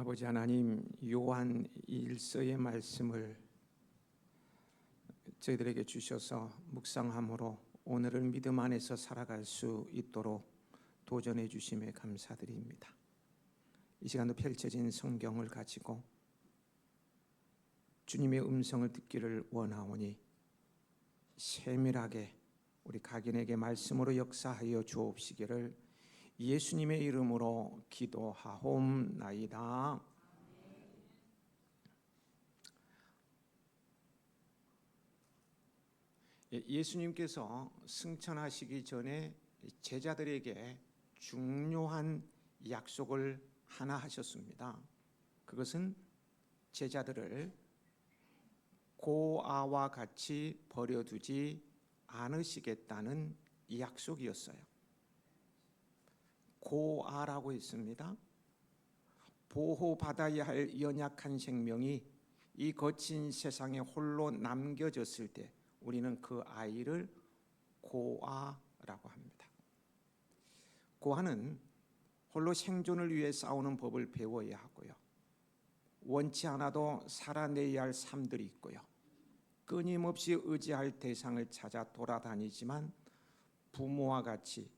아버지 하나님, 요한 1서의 말씀을 저희들에게 주셔서 묵상함으로 오늘을 믿음 안에서 살아갈 수 있도록 도전해 주심에 감사드립니다. 이 시간도 펼쳐진 성경을 가지고 주님의 음성을 듣기를 원하오니 세밀하게 우리 각인에게 말씀으로 역사하여 주옵시기를 예수님의 이름으로 기도하옵나이다. 예수님께서 승천하시기 전에 제자들에게 중요한 약속을 하나 하셨습니다. 그것은 제자들을 고아와 같이 버려두지 않으시겠다는 약속이었어요. 고아라고 했습니다. 보호받아야 할 연약한 생명이 이 거친 세상에 홀로 남겨졌을 때 우리는 그 아이를 고아라고 합니다. 고아는 홀로 생존을 위해 싸우는 법을 배워야 하고요. 원치 않아도 살아내야 할 삶들이 있고요. 끊임없이 의지할 대상을 찾아 돌아다니지만 부모와 같이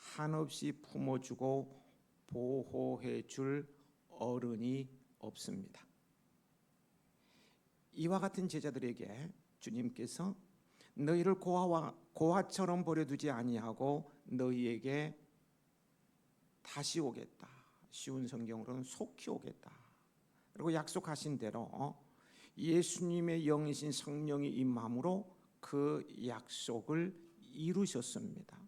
한없이 품어주고 보호해줄 어른이 없습니다. 이와 같은 제자들에게 주님께서 너희를 고아처럼 버려두지 아니하고 너희에게 다시 오겠다. 쉬운 성경으로는 속히 오겠다. 그리고 약속하신 대로 예수님의 영이신 성령이 임함으로 그 약속을 이루셨습니다.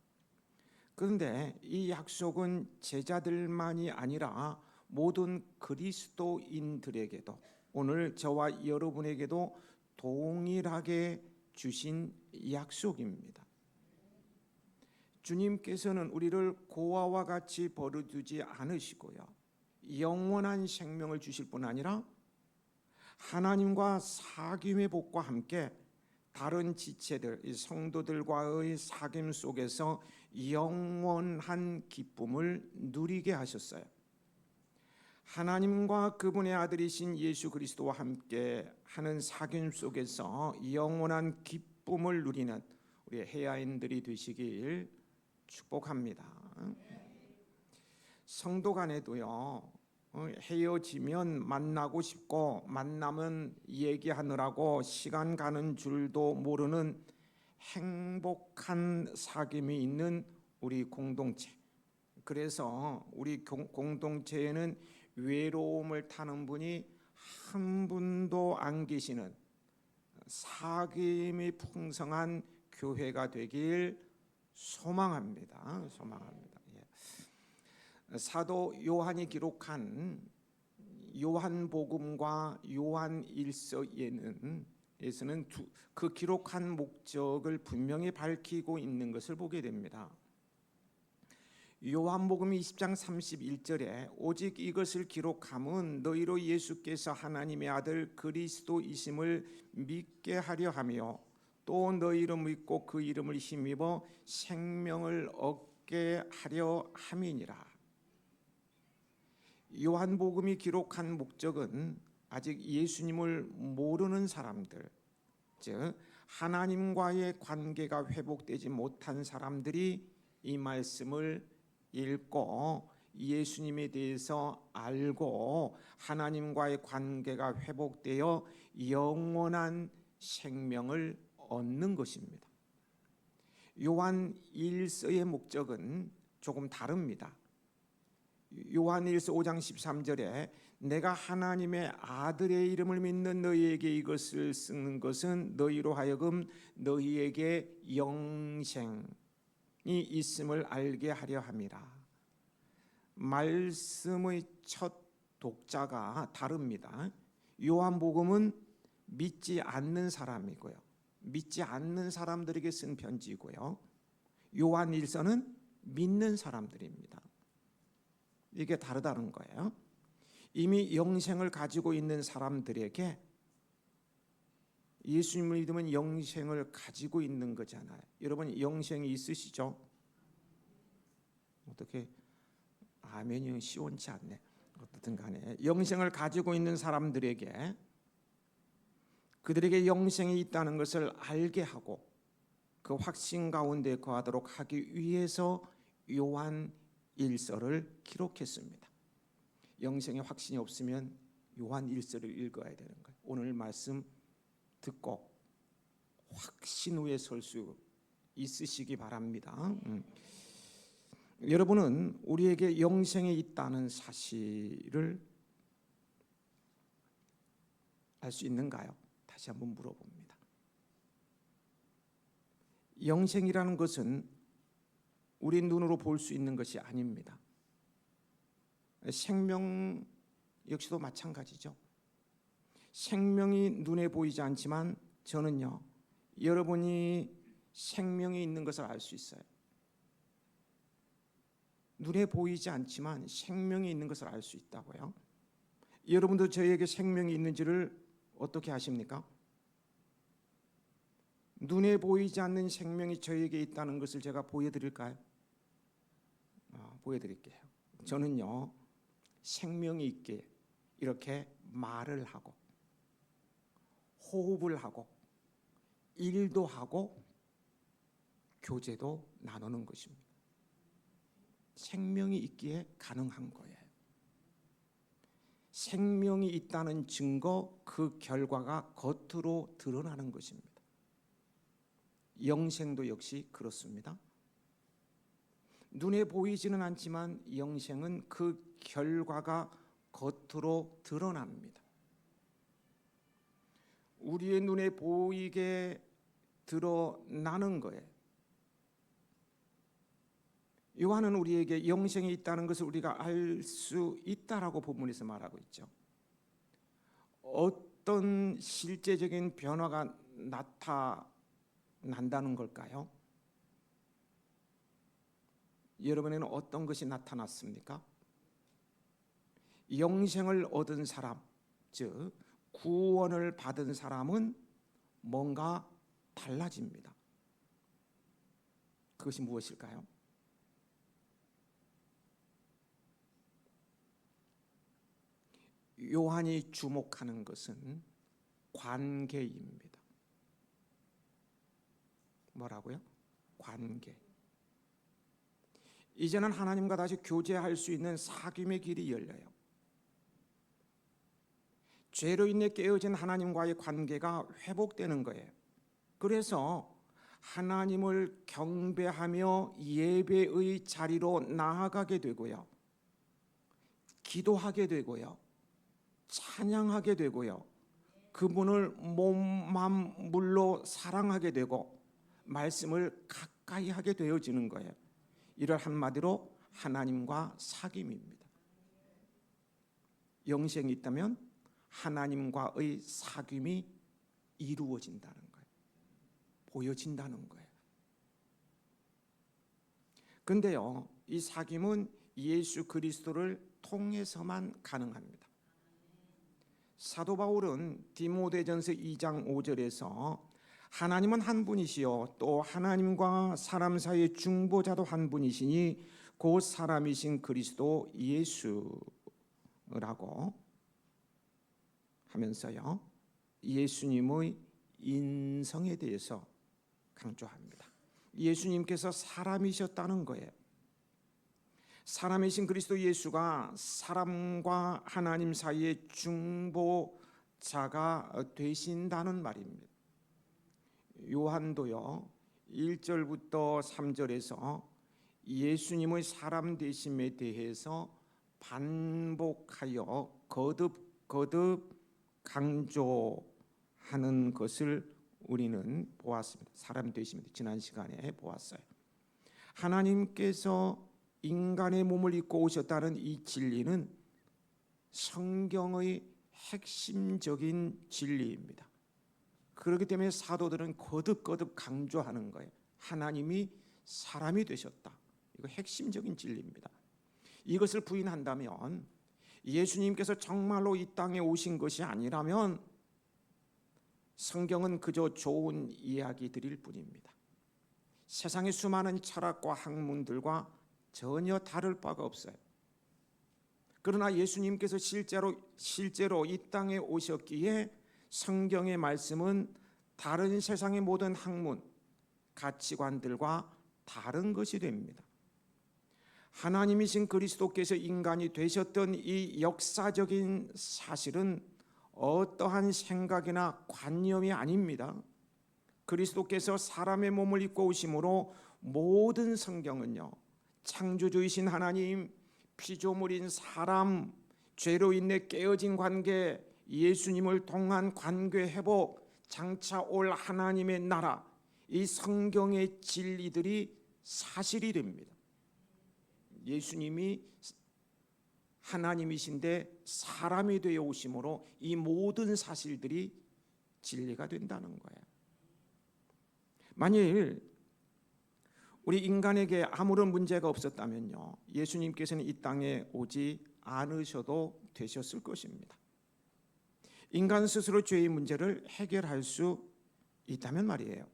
그런데 이 약속은 제자들만이 아니라 모든 그리스도인들에게도 오늘 저와 여러분에게도 동일하게 주신 약속입니다. 주님께서는 우리를 고아와 같이 버려두지 않으시고요. 영원한 생명을 주실 뿐 아니라 하나님과 사귐의 복과 함께 다른 지체들, 성도들과의 사귐 속에서 영원한 기쁨을 누리게 하셨어요. 하나님과 그분의 아들이신 예수 그리스도와 함께 하는 사귐 속에서 영원한 기쁨을 누리는 우리 해야인들이 되시길 축복합니다. 성도 간에도요, 헤어지면 만나고 싶고 만나면 얘기하느라고 시간 가는 줄도 모르는 행복한 사귐이 있는 우리 공동체. 그래서 우리 공동체에는 외로움을 타는 분이 한 분도 안 계시는 사귐이 풍성한 교회가 되길 소망합니다. 사도 요한이 기록한 요한복음과 요한일서에서는 그 기록한 목적을 분명히 밝히고 있는 것을 보게 됩니다. 요한복음 20장 31절에 오직 이것을 기록함은 너희로 예수께서 하나님의 아들 그리스도이심을 믿게 하려 하며 또 너희를 믿고 그 이름을 힘입어 생명을 얻게 하려 함이니라. 요한복음이 기록한 목적은 아직 예수님을 모르는 사람들, 즉 하나님과의 관계가 회복되지 못한 사람들이 이 말씀을 읽고 예수님에 대해서 알고 하나님과의 관계가 회복되어 영원한 생명을 얻는 것입니다. 요한 1서의 목적은 조금 다릅니다. 요한일서 5장 13절에 내가 하나님의 아들의 이름을 믿는 너희에게 이것을 쓰는 것은 너희로 하여금 너희에게 영생이 있음을 알게 하려 함이라. 말씀의 첫 독자가 다릅니다. 요한복음은 믿지 않는 사람이고요. 믿지 않는 사람들에게 쓴 편지고요. 요한일서는 믿는 사람들입니다. 이게 다르다는 거예요. 이미 영생을 가지고 있는 사람들에게 예수님을 믿으면 영생을 가지고 있는 거잖아요. 여러분 영생이 있으시죠? 어떻게 아멘이 시원치 않네. 어떻든 간에 영생을 가지고 있는 사람들에게 그들에게 영생이 있다는 것을 알게 하고 그 확신 가운데 거하도록 하기 위해서 요한 1서를 기록했습니다. 영생의 확신이 없으면 요한 1서를 읽어야 되는 거예요. 오늘 말씀 듣고 확신 위에 설 수 있으시기 바랍니다. 여러분은 우리에게 영생이 있다는 사실을 알 수 있는가요? 다시 한번 물어봅니다. 영생이라는 것은 우리 눈으로 볼 수 있는 것이 아닙니다. 생명 역시도 마찬가지죠. 생명이 눈에 보이지 않지만 저는요, 여러분이 생명이 있는 것을 알 수 있어요. 눈에 보이지 않지만 생명이 있는 것을 알 수 있다고요. 여러분도 저에게 생명이 있는지를 어떻게 아십니까? 눈에 보이지 않는 생명이 저에게 있다는 것을 제가 보여드릴까요? 보여드릴게요. 저는요, 생명이 있게 이렇게 말을 하고 호흡을 하고 일도 하고 교제도 나누는 것입니다. 생명이 있기에 가능한 거예요. 생명이 있다는 증거, 그 결과가 겉으로 드러나는 것입니다. 영생도 역시 그렇습니다. 눈에 보이지는 않지만 영생은 그 결과가 겉으로 드러납니다. 우리의 눈에 보이게 드러나는 거예요. 요한은 우리에게 영생이 있다는 것을 우리가 알 수 있다라고 본문에서 말하고 있죠. 어떤 실제적인 변화가 나타난다는 걸까요? 여러분에는 어떤 것이 나타났습니까? 영생을 얻은 사람, 즉 구원을 받은 사람은 뭔가 달라집니다. 그것이 무엇일까요? 요한이 주목하는 것은 관계입니다. 뭐라고요? 관계. 이제는 하나님과 다시 교제할 수 있는 사귐의 길이 열려요. 죄로 인해 깨어진 하나님과의 관계가 회복되는 거예요. 그래서 하나님을 경배하며 예배의 자리로 나아가게 되고요, 기도하게 되고요, 찬양하게 되고요, 그분을 몸, 맘, 물로 사랑하게 되고 말씀을 가까이 하게 되어지는 거예요. 이를 한마디로 하나님과 사귐입니다. 영생이 있다면 하나님과의 사귐이 이루어진다는 거예요. 보여진다는 거예요. 근데요, 이 사귐은 예수 그리스도를 통해서만 가능합니다. 사도 바울은 디모데전서 2장 5절에서 하나님은 한 분이시요 또 하나님과 사람 사이의 중보자도 한 분이시니 그 사람이신 그리스도 예수라고 하면서요, 예수님의 인성에 대해서 강조합니다. 예수님께서 사람이셨다는 거예요. 사람이신 그리스도 예수가 사람과 하나님 사이의 중보자가 되신다는 말입니다. 요한도요 1절부터 3절에서 예수님의 사람 되심에 대해서 반복하여 거듭 강조하는 것을 우리는 보았습니다. 사람 되심을 지난 시간에 보았어요. 하나님께서 인간의 몸을 입고 오셨다는 이 진리는 성경의 핵심적인 진리입니다. 그렇기 때문에 사도들은 거듭 강조하는 거예요. 하나님이 사람이 되셨다. 이거 핵심적인 진리입니다. 이것을 부인한다면 예수님께서 정말로 이 땅에 오신 것이 아니라면 성경은 그저 좋은 이야기들일 뿐입니다. 세상의 수많은 철학과 학문들과 전혀 다를 바가 없어요. 그러나 예수님께서 실제로 이 땅에 오셨기에 성경의 말씀은 다른 세상의 모든 학문, 가치관들과 다른 것이 됩니다. 하나님이신 그리스도께서 인간이 되셨던 이 역사적인 사실은 어떠한 생각이나 관념이 아닙니다. 그리스도께서 사람의 몸을 입고 오심으로 모든 성경은요, 창조주이신 하나님, 피조물인 사람, 죄로 인해 깨어진 관계, 예수님을 통한 관계 회복, 장차 올 하나님의 나라, 이 성경의 진리들이 사실이 됩니다. 예수님이 하나님이신데 사람이 되어 오심으로 이 모든 사실들이 진리가 된다는 거예요. 만일 우리 인간에게 아무런 문제가 없었다면요, 예수님께서는 이 땅에 오지 않으셔도 되셨을 것입니다. 인간 스스로 죄의 문제를 해결할 수 있다면 말이에요.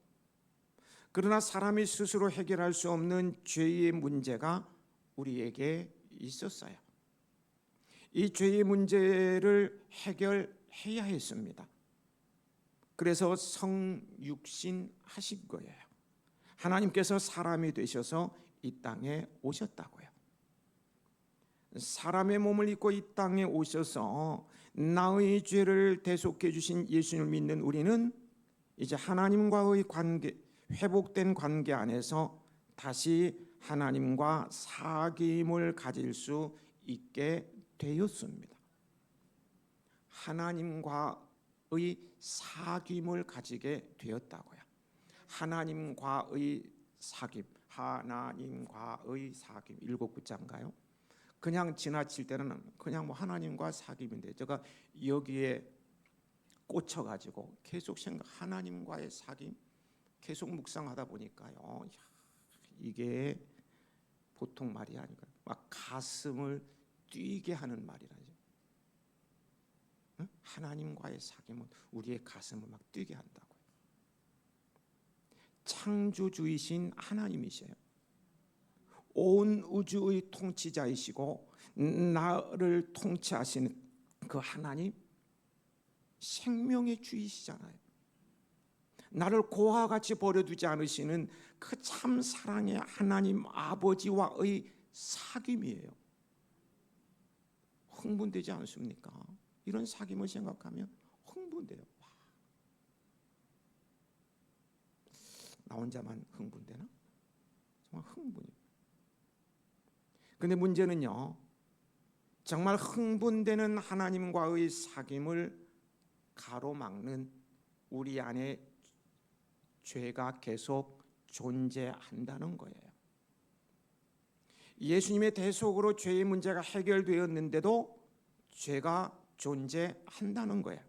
그러나 사람이 스스로 해결할 수 없는 죄의 문제가 우리에게 있었어요. 이 죄의 문제를 해결해야 했습니다. 그래서 성육신 하신 거예요. 하나님께서 사람이 되셔서 이 땅에 오셨다고요. 사람의 몸을 입고 이 땅에 오셔서 나의 죄를 대속해 주신 예수님을 믿는 우리는 이제 하나님과의 관계, 회복된 관계 안에서 다시 하나님과 사귐을 가질 수 있게 되었습니다. 하나님과의 사귐을 가지게 되었다고요. 하나님과의 사귐, 하나님과의 사귐 7글자인가요? 그냥 지나칠 때는 그냥 뭐 하나님과 사귐인데 제가 여기에 꽂혀가지고 계속 하나님과의 사귐 계속 묵상하다 보니까요, 이게 보통 말이 아니고 막 가슴을 뛰게 하는 말이라죠. 하나님과의 사귐은 우리의 가슴을 막 뛰게 한다고요. 창조주이신 하나님이세요. 온 우주의 통치자이시고 나를 통치하시는 그 하나님, 생명의 주이시잖아요. 나를 고와 같이 버려두지 않으시는 그 참 사랑의 하나님 아버지와의 사귐이에요. 흥분되지 않습니까? 이런 사귐을 생각하면 흥분돼요. 나 혼자만 흥분되나? 정말 흥분이에요. 근데 문제는요, 정말 흥분되는 하나님과의 사귐을 가로막는 우리 안에 죄가 계속 존재한다는 거예요. 예수님의 대속으로 죄의 문제가 해결되었는데도 죄가 존재한다는 거예요.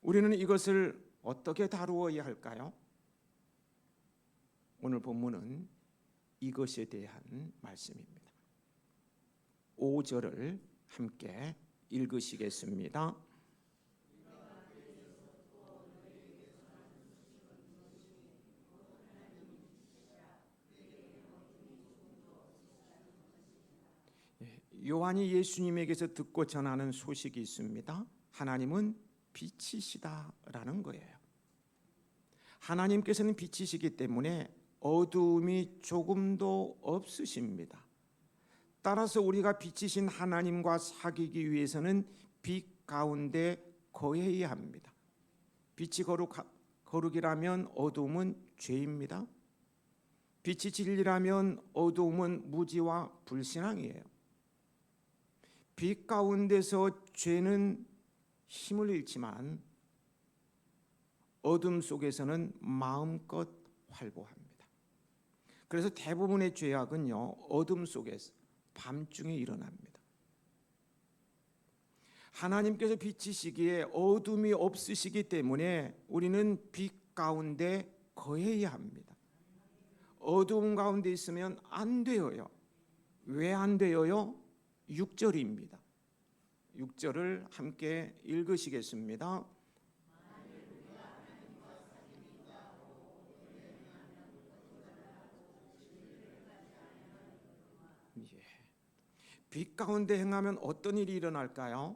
우리는 이것을 어떻게 다루어야 할까요? 오늘 본문은 이것에 대한 말씀입니다. 5절을 함께 읽으시겠습니다. 요한이 예수님에게서 듣고 전하는 소식이 있습니다. 하나님은 빛이시다라는 거예요. 하나님께서는 빛이시기 때문에 어두움이 조금도 없으십니다. 따라서 우리가 빛이신 하나님과 사귀기 위해서는 빛 가운데 거해야 합니다. 빛이 거룩이라면 어두움은 죄입니다. 빛이 진리라면 어두움은 무지와 불신앙이에요. 빛 가운데서 죄는 힘을 잃지만 어둠 속에서는 마음껏 활보합니다. 그래서 대부분의 죄악은요, 어둠 속에서 밤중에 일어납니다. 하나님께서 빛이시기에 어둠이 없으시기 때문에 우리는 빛 가운데 거해야 합니다. 어두움 가운데 있으면 안 돼요. 왜 안 돼요? 6절입니다. 6절을 함께 읽으시겠습니다. 빛 가운데 행하면 어떤 일이 일어날까요?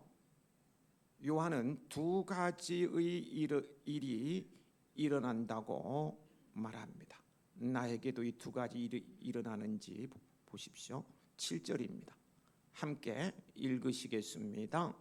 요한은 두 가지의 일이 일어난다고 말합니다. 나에게도 이 두 가지 일이 일어나는지 보십시오. 7절입니다. 함께 읽으시겠습니다.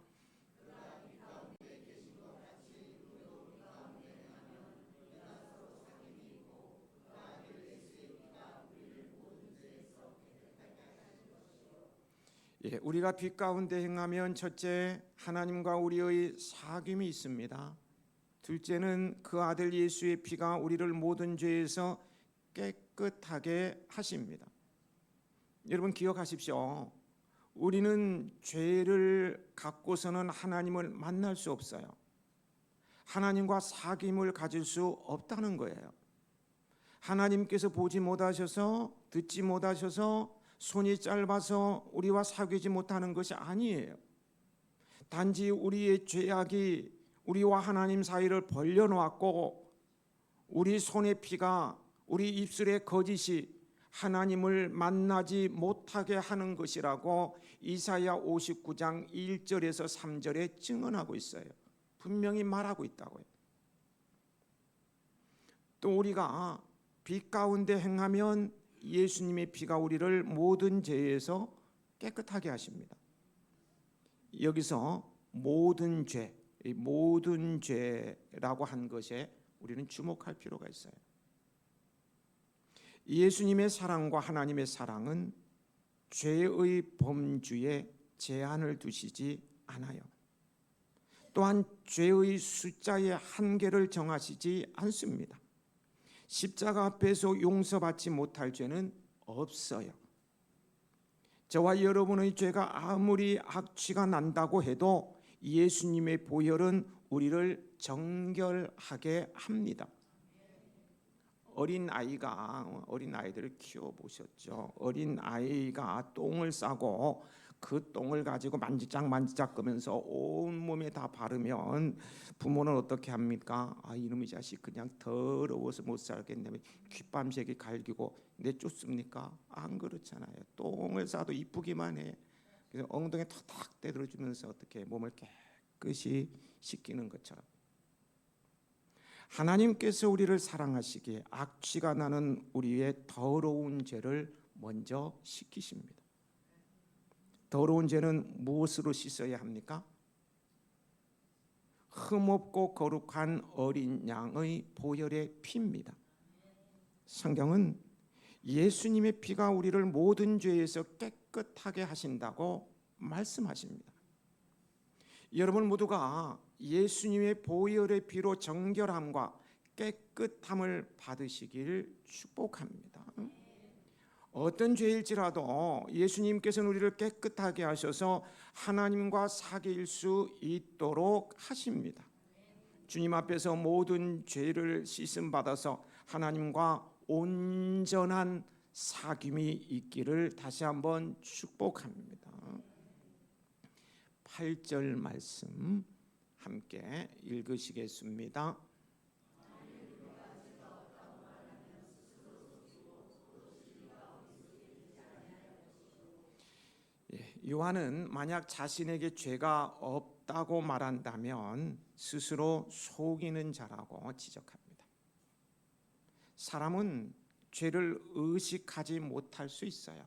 예, 우리가 빛 가운데 행하면 첫째, 하나님과 우리의 사귐이 있습니다. 둘째는 그 아들 예수의 피가 우리를 모든 죄에서 깨끗하게 하십니다. 여러분 기억하십시오. 우리는 죄를 갖고서는 하나님을 만날 수 없어요. 하나님과 사귐을 가질 수 없다는 거예요. 하나님께서 보지 못하셔서, 듣지 못하셔서, 손이 짧아서 우리와 사귀지 못하는 것이 아니에요. 단지 우리의 죄악이 우리와 하나님 사이를 벌려놓았고, 우리 손의 피가, 우리 입술의 거짓이 하나님을 만나지 못하게 하는 것이라고 이사야 59장 1절에서 3절에 증언하고 있어요. 분명히 말하고 있다고요. 또 우리가 빛 가운데 행하면 예수님의 피가 우리를 모든 죄에서 깨끗하게 하십니다. 여기서 모든 죄, 모든 죄라고 한 것에 우리는 주목할 필요가 있어요. 예수님의 사랑과 하나님의 사랑은 죄의 범주에 제한을 두시지 않아요. 또한 죄의 숫자의 한계를 정하시지 않습니다. 십자가 앞에서 용서받지 못할 죄는 없어요. 저와 여러분의 죄가 아무리 악취가 난다고 해도 예수님의 보혈은 우리를 정결하게 합니다. 어린아이들을 키워보셨죠? 어린아이가 똥을 싸고 그 똥을 가지고 만지작 거면서 온몸에 다 바르면 부모는 어떻게 합니까? 이놈의 자식 그냥 더러워서 못 살겠네. 귓밤새기 갈기고 내쫓습니까? 안 그렇잖아요. 똥을 싸도 이쁘기만 해. 그래서 엉덩이에 탁탁 때려주면서 어떻게 몸을 깨끗이 씻기는 것처럼 하나님께서 우리를 사랑하시기에 악취가 나는 우리의 더러운 죄를 먼저 씻기십니다. 더러운 죄는 무엇으로 씻어야 합니까? 흠없고 거룩한 어린 양의 보혈의 피입니다. 성경은 예수님의 피가 우리를 모든 죄에서 깨끗하게 하신다고 말씀하십니다. 여러분 모두가 예수님의 보혈의 피로 정결함과 깨끗함을 받으시길 축복합니다. 어떤 죄일지라도 예수님께서는 우리를 깨끗하게 하셔서 하나님과 사귈 수 있도록 하십니다. 주님 앞에서 모든 죄를 씻음 받아서 하나님과 온전한 사귐이 있기를 다시 한번 축복합니다. 8절 말씀 함께 읽으시겠습니다. 요한은 만약 자신에게 죄가 없다고 말한다면 스스로 속이는 자라고 지적합니다. 사람은 죄를 의식하지 못할 수 있어요.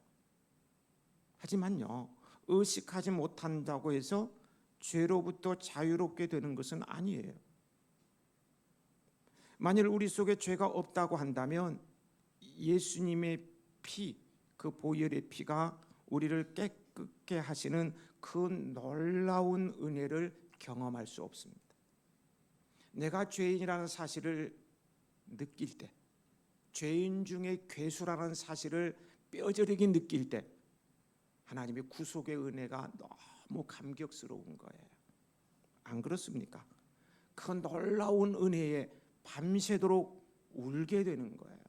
하지만요, 의식하지 못한다고 해서 죄로부터 자유롭게 되는 것은 아니에요. 만일 우리 속에 죄가 없다고 한다면 예수님의 피, 그 보혈의 피가 우리를 깨끗게 하시는 그 놀라운 은혜를 경험할 수 없습니다. 내가 죄인이라는 사실을 느낄 때, 죄인 중에 괴수라는 사실을 뼈저리게 느낄 때 하나님의 구속의 은혜가 너무 감격스러운 거예요. 안 그렇습니까? 그 놀라운 은혜에 밤새도록 울게 되는 거예요.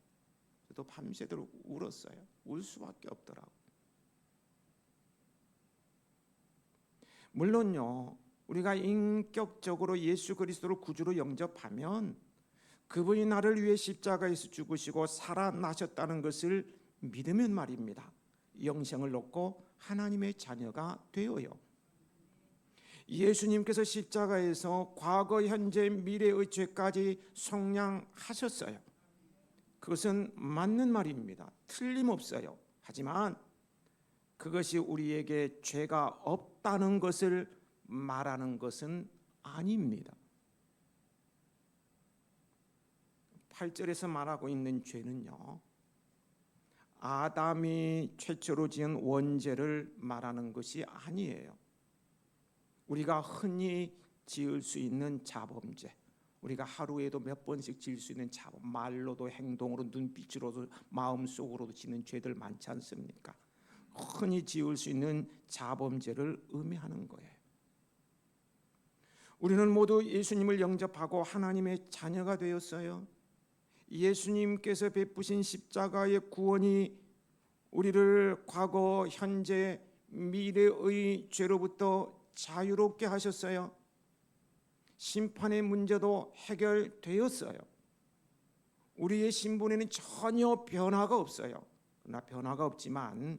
저도 밤새도록 울었어요. 울 수밖에 없더라고. 물론요, 우리가 인격적으로 예수 그리스도를 구주로 영접하면 그분이 나를 위해 십자가에서 죽으시고 살아나셨다는 것을 믿으면 말입니다. 영생을 얻고 하나님의 자녀가 되어요. 예수님께서 십자가에서 과거, 현재, 미래의 죄까지 속량하셨어요. 그것은 맞는 말입니다. 틀림없어요. 하지만 그것이 우리에게 죄가 없다는 것을 말하는 것은 아닙니다. 8절에서 말하고 있는 죄는요, 아담이 최초로 지은 원죄를 말하는 것이 아니에요. 우리가 흔히 지을 수 있는 자범죄, 우리가 하루에도 몇 번씩 지을 수 있는 자범, 말로도 행동으로 눈빛으로도 마음속으로도 지는 죄들 많지 않습니까? 흔히 지을 수 있는 자범죄를 의미하는 거예요. 우리는 모두 예수님을 영접하고 하나님의 자녀가 되었어요. 예수님께서 베푸신 십자가의 구원이 우리를 과거, 현재, 미래의 죄로부터 자유롭게 하셨어요. 심판의 문제도 해결되었어요. 우리의 신분에는 전혀 변화가 없어요. 그러나 변화가 없지만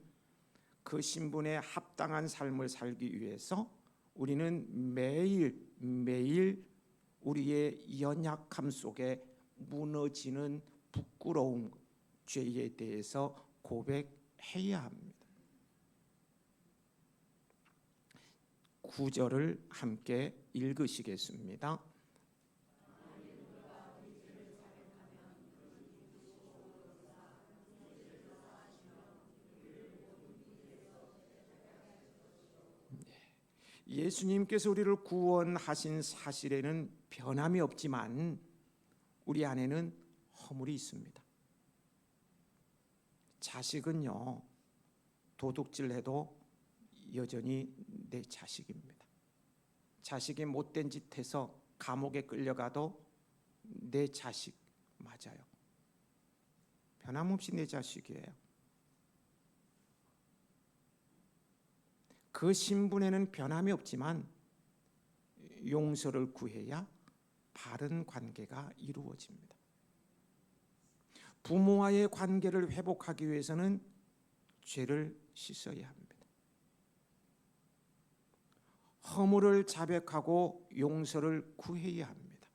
그 신분에 합당한 삶을 살기 위해서 우리는 매일 우리의 연약함 속에 무너지는 부끄러움, 죄에 대해서 고백해야 합니다. 9절을 함께 읽으시겠습니다. 예수님께서 우리를 구원하신 사실에는 변함이 없지만 우리 안에는 허물이 있습니다. 자식은요, 도둑질해도 여전히 내 자식입니다. 자식이 못된 짓 해서 감옥에 끌려가도 내 자식 맞아요. 변함없이 내 자식이에요. 그 신분에는 변함이 없지만 용서를 구해야 바른 관계가 이루어집니다. 부모와의 관계를 회복하기 위해서는 죄를 씻어야 합니다. 허물을 자백하고 용서를 구해야 합니다.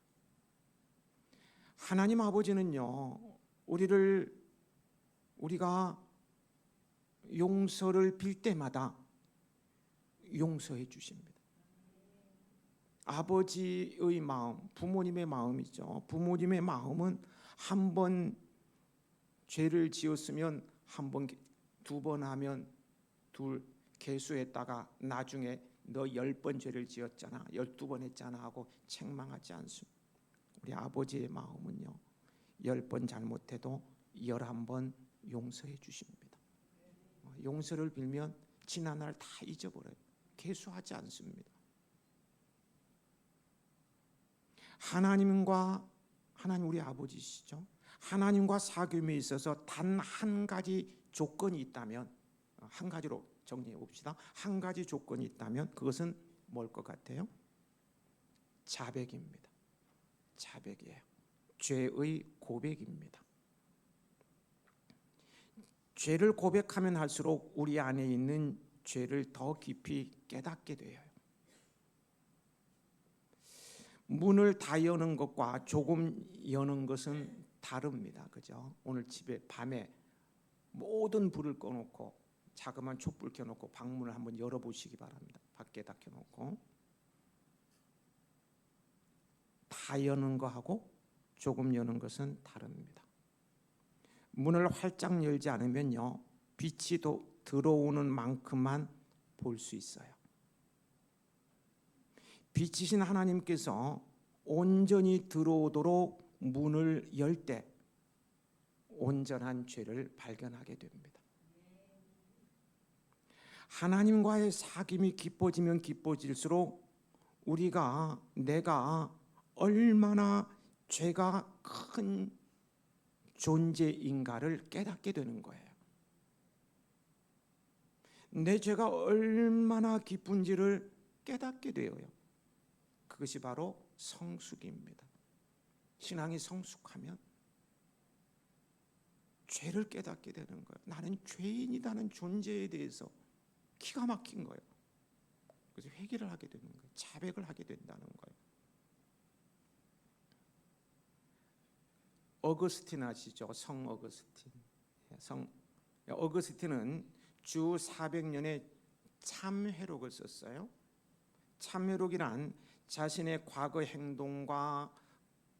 하나님 아버지는요, 우리가 용서를 빌 때마다 용서해 주십니다. 아버지의 마음, 부모님의 마음이죠. 부모님의 마음은 한 번 죄를 지었으면 한 번, 두 번 하면 둘, 계수했다가 나중에 너 10번 죄를 지었잖아, 12번 했잖아 하고 책망하지 않습니다. 우리 아버지의 마음은요, 10번 잘못해도 11번 용서해 주십니다. 용서를 빌면 지난날 다 잊어버려요. 계수하지 않습니다. 하나님 우리 아버지시죠. 하나님과 사귐에 있어서 단 한 가지 조건이 있다면, 한 가지로 정리해 봅시다. 한 가지 조건이 있다면 그것은 뭘 것 같아요? 자백입니다. 자백이에요. 죄의 고백입니다. 죄를 고백하면 할수록 우리 안에 있는 죄를 더 깊이 깨닫게 돼요. 문을 다 여는 것과 조금 여는 것은 다릅니다. 그죠? 오늘 집에 밤에 모든 불을 꺼놓고 자그마한 촛불 켜놓고 방문을 한번 열어보시기 바랍니다. 밖에다 켜놓고 다 여는 거하고 조금 여는 것은 다릅니다. 문을 활짝 열지 않으면요, 빛이 들어오는 만큼만 볼 수 있어요. 빛이신 하나님께서 온전히 들어오도록 문을 열 때 온전한 죄를 발견하게 됩니다. 하나님과의 사귐이 깊어지면 깊어질수록 내가 얼마나 죄가 큰 존재인가를 깨닫게 되는 거예요. 내 죄가 얼마나 깊은지를 깨닫게 되어요. 그것이 바로 성숙입니다. 신앙이 성숙하면 죄를 깨닫게 되는 거예요. 나는 죄인이라는 존재에 대해서 기가 막힌 거예요. 그래서 회개를 하게 되는 거예요. 자백을 하게 된다는 거예요. 어거스틴 아시죠? 성 어거스틴. 어거스틴은 주 400년의 참회록을 썼어요. 참회록이란 자신의 과거 행동과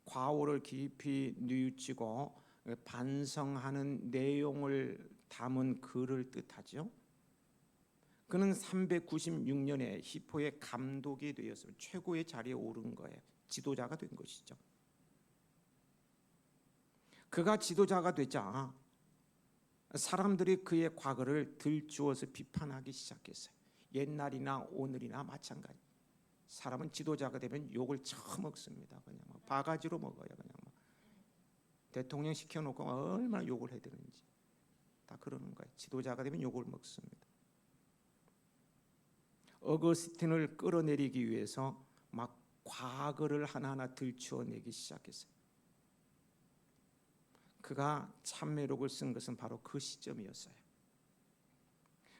과오를 깊이 뉘우치고 반성하는 내용을 담은 글을 뜻하죠. 그는 396년에 히포의 감독이 되었으면 최고의 자리에 오른 거예요. 지도자가 된 것이죠. 그가 지도자가 되자 사람들이 그의 과거를 들추어서 비판하기 시작했어요. 옛날이나 오늘이나 마찬가지. 사람은 지도자가 되면 욕을 처음 먹습니다. 그냥 바가지로 먹어요. 그냥 대통령 시켜놓고 얼마나 욕을 해야 되는지 다 그러는 거예요. 지도자가 되면 욕을 먹습니다. 어거스틴을 끌어내리기 위해서 막 과거를 하나하나 들추어내기 시작했어요. 그가 참회록을 쓴 것은 바로 그 시점이었어요.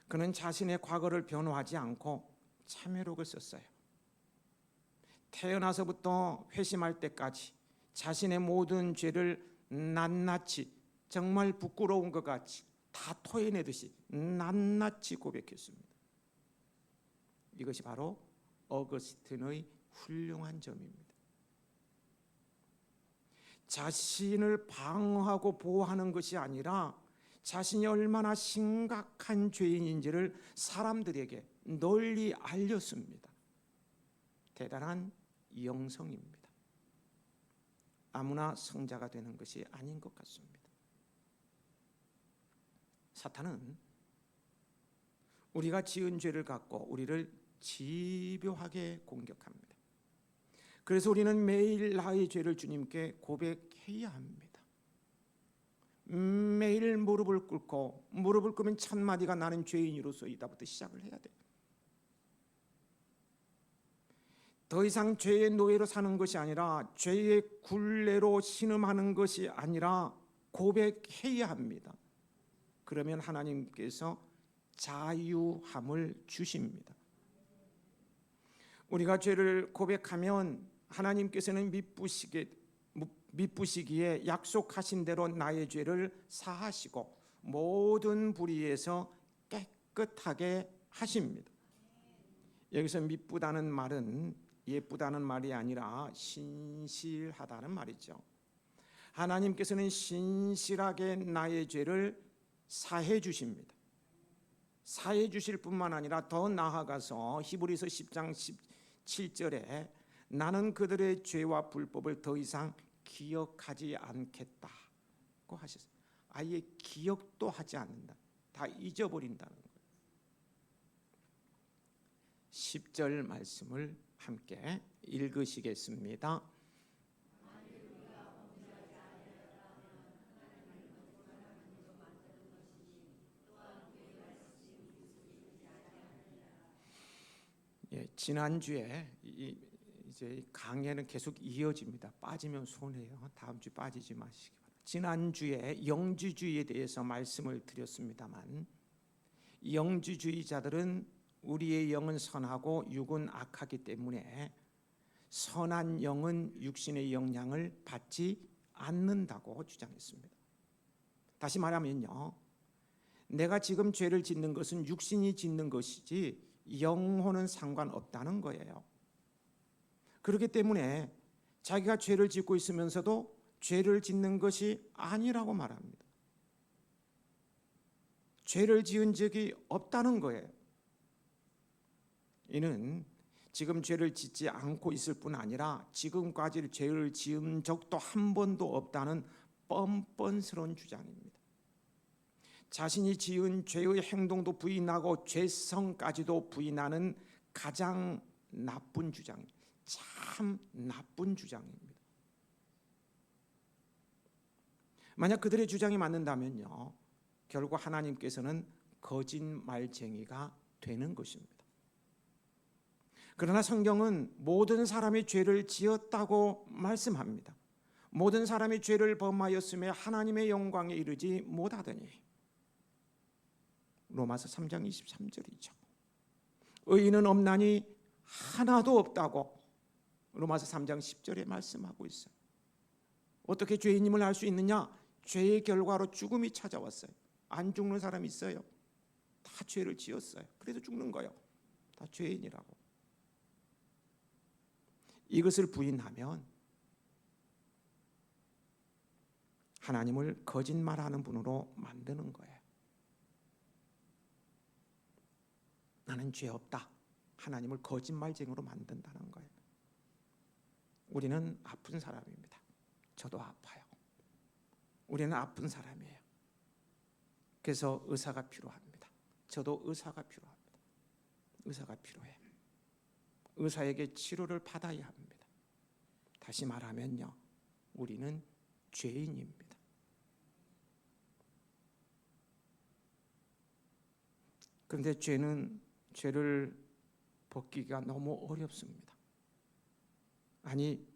그는 자신의 과거를 변호하지 않고 참회록을 썼어요. 태어나서부터 회심할 때까지 자신의 모든 죄를 낱낱이 정말 부끄러운 것 같이 다 토해내듯이 낱낱이 고백했습니다. 이것이 바로 어거스틴의 훌륭한 점입니다. 자신을 방어하고 보호하는 것이 아니라 자신이 얼마나 심각한 죄인인지를 사람들에게 널리 알렸습니다. 대단한 영성입니다. 아무나 성자가 되는 것이 아닌 것 같습니다. 사탄은 우리가 지은 죄를 갖고 우리를 집요하게 공격합니다. 그래서 우리는 매일 나의 죄를 주님께 고백해야 합니다. 매일 무릎을 꿇고 무릎을 꿇으면 첫 마디가 나는 죄인으로서이다부터 시작을 해야 돼. 더 이상 죄의 노예로 사는 것이 아니라 죄의 굴레로 신음하는 것이 아니라 고백해야 합니다. 그러면 하나님께서 자유함을 주십니다. 우리가 죄를 고백하면 하나님께서는 미쁘시기에 약속하신 대로 나의 죄를 사하시고 모든 불의에서 깨끗하게 하십니다. 여기서 미쁘다는 말은 예쁘다는 말이 아니라 신실하다는 말이죠. 하나님께서는 신실하게 나의 죄를 사해 주십니다. 사해 주실 뿐만 아니라 더 나아가서 히브리서 10장 17절에 나는 그들의 죄와 불법을 더 이상 기억하지 않겠다고 하셨어요. 아예 기억도 하지 않는다. 다 잊어버린다는 거예요. 10절 말씀을 함께 읽으시겠습니다. 지난주에 이제 강의는 계속 이어집니다. 빠지면 손해요. 다음 주 빠지지 마시기 바랍니다. 지난주에 영주주의에 대해서 말씀을 드렸습니다만 영주주의자들은 우리의 영은 선하고 육은 악하기 때문에 선한 영은 육신의 영향을 받지 않는다고 주장했습니다. 다시 말하면요, 내가 지금 죄를 짓는 것은 육신이 짓는 것이지 영혼은 상관없다는 거예요. 그렇기 때문에 자기가 죄를 짓고 있으면서도 죄를 짓는 것이 아니라고 말합니다. 죄를 지은 적이 없다는 거예요. 이는 지금 죄를 짓지 않고 있을 뿐 아니라 지금까지 죄를 지은 적도 한 번도 없다는 뻔뻔스러운 주장입니다. 자신이 지은 죄의 행동도 부인하고 죄성까지도 부인하는 가장 나쁜 주장입니다. 참 나쁜 주장입니다. 만약 그들의 주장이 맞는다면요, 결국 하나님께서는 거짓말쟁이가 되는 것입니다. 그러나 성경은 모든 사람이 죄를 지었다고 말씀합니다. 모든 사람이 죄를 범하였음에 하나님의 영광에 이르지 못하더니. 로마서 3장 23절이죠. 의인은 없나니 하나도 없다고 로마서 3장 10절에 말씀하고 있어요. 어떻게 죄인임을 알 수 있느냐? 죄의 결과로 죽음이 찾아왔어요. 안 죽는 사람이 있어요? 다 죄를 지었어요. 그래서 죽는 거예요. 다 죄인이라고. 이것을 부인하면 하나님을 거짓말하는 분으로 만드는 거예요. 나는 죄 없다. 하나님을 거짓말쟁이로 만든다는 거예요. 우리는 아픈 사람입니다. 저도 아파요. 우리는 아픈 사람이에요. 그래서 의사가 필요합니다. 저도 의사가 필요합니다. 의사가 필요해. 의사에게 치료를 받아야 합니다. 다시 말하면요, 우리는 죄인입니다. 그런데 죄를 벗기가 너무 어렵습니다. 아니,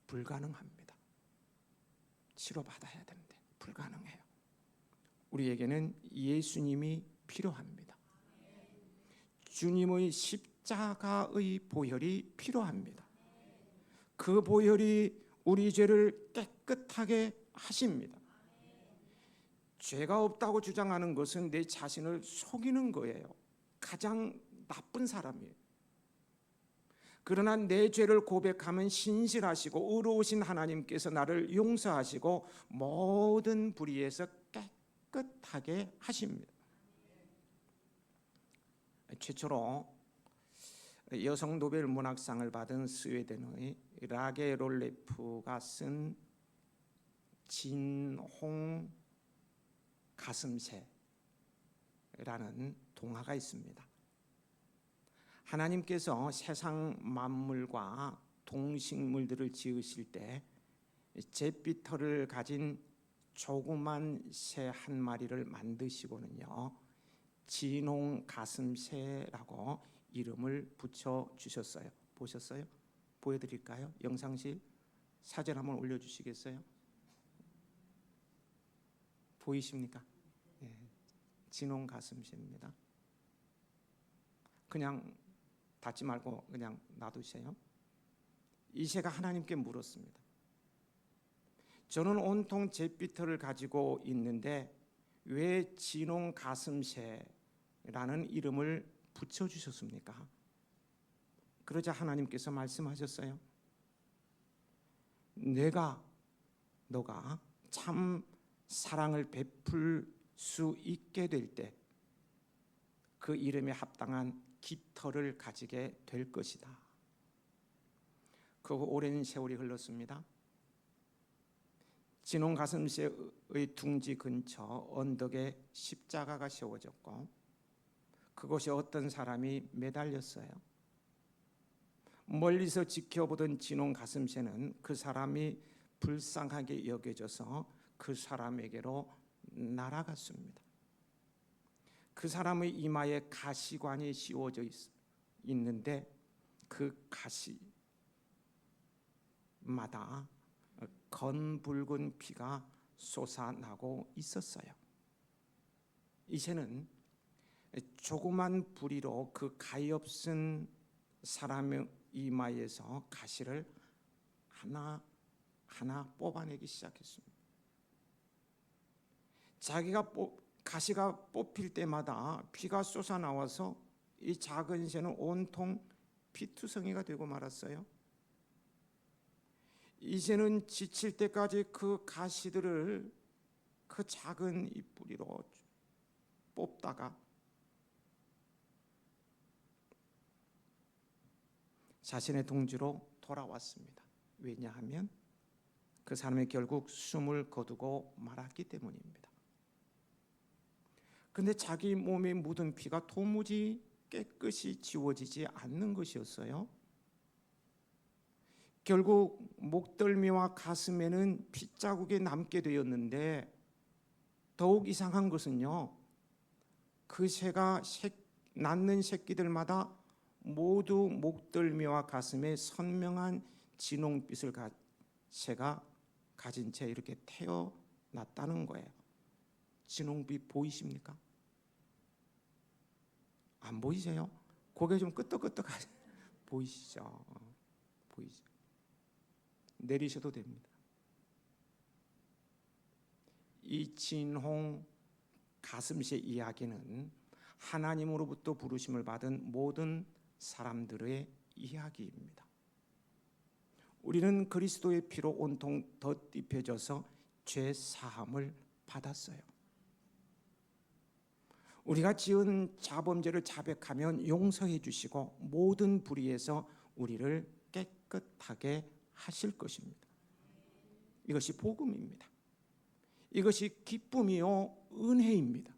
불가능합니다. 치료받아야 되는데 불가능해요. 우리에게는 예수님이 필요합니다. 주님의 십자가의 보혈이 필요합니다. 그 보혈이 우리 죄를 깨끗하게 하십니다. 죄가 없다고 주장하는 것은 내 자신을 속이는 거예요. 가장 나쁜 사람이에요. 그러나 내 죄를 고백하면 신실하시고 의로우신 하나님께서 나를 용서하시고 모든 불의에서 깨끗하게 하십니다. 최초로 여성 노벨 문학상을 받은 스웨덴의 라게 롤레프가 쓴 진홍 가슴새라는 동화가 있습니다. 하나님께서 세상 만물과 동식물들을 지으실 때 잿빛털을 가진 조그만 새 한 마리를 만드시고는요, 진홍 가슴새라고 이름을 붙여 주셨어요. 보셨어요? 보여드릴까요? 영상실 사진 한번 올려주시겠어요? 보이십니까? 예, 진홍 가슴새입니다. 그냥 닫지 말고 그냥 놔두세요. 이 새가 하나님께 물었습니다. 저는 온통 잿빛털을 가지고 있는데 왜 진홍 가슴새라는 이름을 붙여주셨습니까? 그러자 하나님께서 말씀하셨어요. 너가 참 사랑을 베풀 수 있게 될 때 그 이름에 합당한 깃털을 가지게 될 것이다. 그 오랜 세월이 흘렀습니다. 진홍 가슴새의 둥지 근처 언덕에 십자가가 세워졌고 그곳에 어떤 사람이 매달렸어요. 멀리서 지켜보던 진홍 가슴새는 그 사람이 불쌍하게 여겨져서 그 사람에게로 날아갔습니다. 그 사람의 이마에 가시관이 씌워져 있는데 그 가시마다 건붉은 피가 솟아나고 있었어요. 이 새는 조그만 부리로 그 가엾은 사람의 이마에서 가시를 하나 뽑아내기 시작했습니다. 자기가 가시가 뽑힐 때마다 피가 쏟아나와서 이 작은 새는 온통 피투성이가 되고 말았어요. 이 새는 지칠 때까지 그 가시들을 그 작은 이 뿌리로 뽑다가 자신의 둥지로 돌아왔습니다. 왜냐하면 그 사람이 결국 숨을 거두고 말았기 때문입니다. 근데 자기 몸에 묻은 피가 도무지 깨끗이 지워지지 않는 것이었어요. 결국 목덜미와 가슴에는 핏자국이 남게 되었는데 더욱 이상한 것은요, 그 새가 낳는 새끼들마다 모두 목덜미와 가슴에 선명한 진홍빛을 새가 가진 채 이렇게 태어났다는 거예요. 진홍빛 보이십니까? 안 보이세요? 고개 좀 끄덕끄덕하시 보이시죠? 보이죠? 내리셔도 됩니다. 이 진홍 가슴씨 이야기는 하나님으로부터 부르심을 받은 모든 사람들의 이야기입니다. 우리는 그리스도의 피로 온통 덧입혀져서 죄 사함을 받았어요. 우리가 지은 자범죄를 자백하면 용서해 주시고 모든 불의에서 우리를 깨끗하게 하실 것입니다. 이것이 복음입니다. 이것이 기쁨이요 은혜입니다.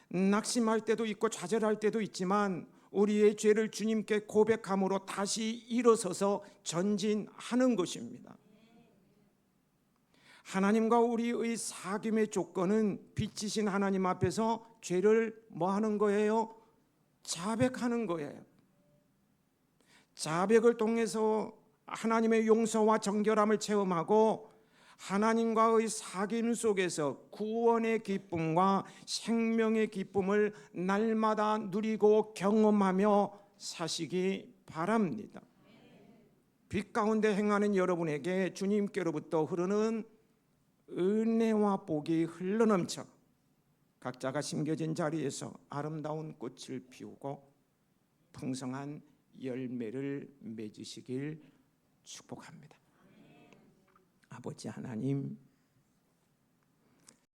낙심할 때도 있고 좌절할 때도 있지만 우리의 죄를 주님께 고백함으로 다시 일어서서 전진하는 것입니다. 하나님과 우리의 사귐의 조건은 빛이신 하나님 앞에서 죄를 뭐 하는 거예요? 자백하는 거예요. 자백을 통해서 하나님의 용서와 정결함을 체험하고 하나님과의 사귐 속에서 구원의 기쁨과 생명의 기쁨을 날마다 누리고 경험하며 사시기 바랍니다. 빛 가운데 행하는 여러분에게 주님께로부터 흐르는 은혜와 복이 흘러넘쳐 각자가 심겨진 자리에서 아름다운 꽃을 피우고 풍성한 열매를 맺으시길 축복합니다. 아버지 하나님,